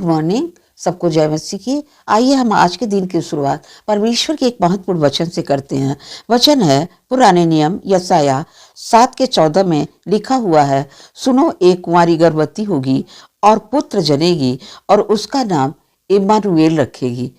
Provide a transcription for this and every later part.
Good morning, सबको जय मसीह की। आइए हम आज के दिन की शुरुआत परमेश्वर के एक महत्वपूर्ण वचन से करते हैं। वचन है पुराने नियम यशायाह 7:14 में लिखा हुआ है, सुनो, एक कुंवारी गर्भवती होगी और पुत्र जनेगी और उसका नाम इम्मानुएल रखेगी।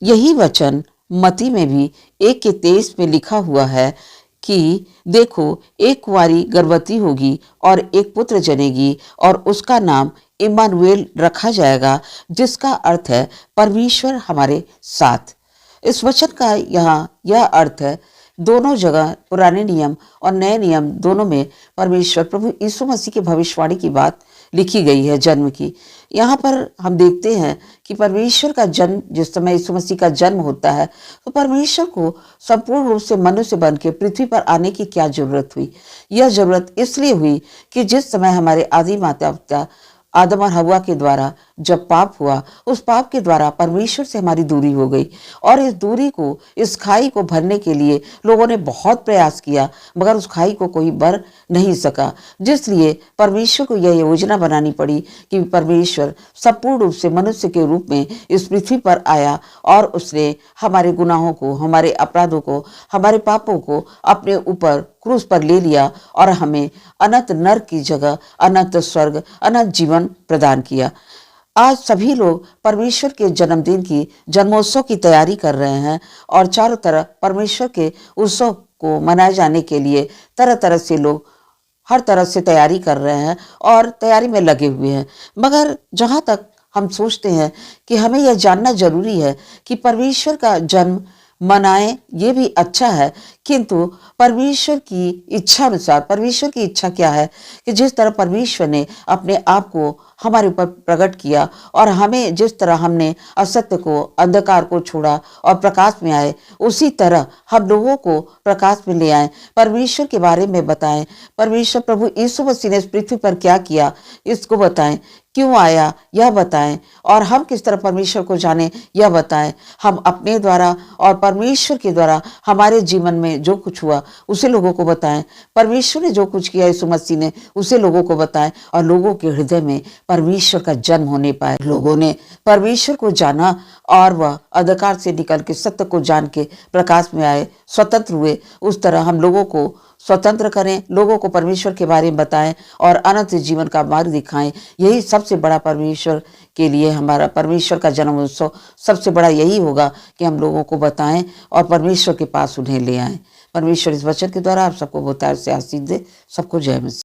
यही वचन मत्ती में भी 1:23 में लिखा हुआ है कि देखो, एक कुंवारी गर्भवती होगी और एक पुत्र जनेगी और उसका नाम इम्मानुएल रखा जाएगा, जिसका अर्थ है परमेश्वर हमारे साथ। इस वचन का यहाँ यह अर्थ है, दोनों जगह पुराने नियम और नए नियम दोनों में परमेश्वर प्रभु यीशु मसीह की भविष्यवाणी की बात लिखी गई है, जन्म की। यहाँ पर हम देखते हैं कि परमेश्वर का जन्म, जिस समय यीशु मसीह का जन्म होता है, तो परमेश्वर को संपूर्ण रूप से मनुष्य बन के पृथ्वी पर आने की क्या जरूरत हुई। यह जरूरत इसलिए हुई कि जिस समय हमारे आदि माता पिता आदम और हव्वा के द्वारा जब पाप हुआ, उस पाप के द्वारा परमेश्वर से हमारी दूरी हो गई और इस दूरी को, इस खाई को भरने के लिए लोगों ने बहुत प्रयास किया, मगर उस खाई को कोई भर नहीं सका। जिसलिए परमेश्वर को यह योजना बनानी पड़ी कि परमेश्वर संपूर्ण रूप से मनुष्य के रूप में इस पृथ्वी पर आया और उसने हमारे गुनाहों को, हमारे अपराधों को, हमारे पापों को अपने ऊपर क्रूस पर ले लिया और हमें अनंत नरक की जगह अनंत स्वर्ग, अनंत जीवन प्रदान किया। आज सभी लोग परमेश्वर के जन्मदिन की, जन्मोत्सव की तैयारी कर रहे हैं और चारों तरफ परमेश्वर के उत्सव को मनाए जाने के लिए तरह तरह से लोग हर तरह से तैयारी कर रहे हैं और तैयारी में लगे हुए हैं। मगर जहाँ तक हम सोचते हैं कि हमें यह जानना जरूरी है कि परमेश्वर का जन्म मनाएं, ये भी अच्छा है, किंतु परमेश्वर की इच्छा अनुसार, परमेश्वर की इच्छा क्या है कि जिस तरह परमेश्वर ने अपने आप को हमारे ऊपर प्रकट किया और हमें जिस तरह हमने असत्य को, अंधकार को छोड़ा और प्रकाश में आए, उसी तरह हम लोगों को प्रकाश में ले आए, परमेश्वर के बारे में बताएं। परमेश्वर प्रभु यीशु मसीह ने इस पृथ्वी पर क्या किया, इसको बताएं, क्यों आया यह बताएं, और हम किस तरह परमेश्वर को जाने यह बताएं। हम अपने द्वारा और परमेश्वर के द्वारा हमारे जीवन में जो कुछ हुआ उसे लोगों को बताएं। परमेश्वर ने जो कुछ किया यीशु मसीह ने, उसे लोगों को बताएं और लोगों के हृदय में परमेश्वर का जन्म होने पाए। लोगों ने परमेश्वर को जाना और वह अंधकार से निकल के सत्य को जान के प्रकाश में आए, स्वतंत्र हुए। उस तरह हम लोगों को स्वतंत्र करें, लोगों को परमेश्वर के बारे में बताएं और अनंत जीवन का मार्ग दिखाएं। यही सबसे बड़ा परमेश्वर के लिए हमारा परमेश्वर का जन्म उत्सव सबसे बड़ा यही होगा कि हम लोगों को बताएं और परमेश्वर के पास उन्हें ले आएं। परमेश्वर इस वचन के द्वारा आप सबको बहुत से आशीष दे। सबको जय मसीह।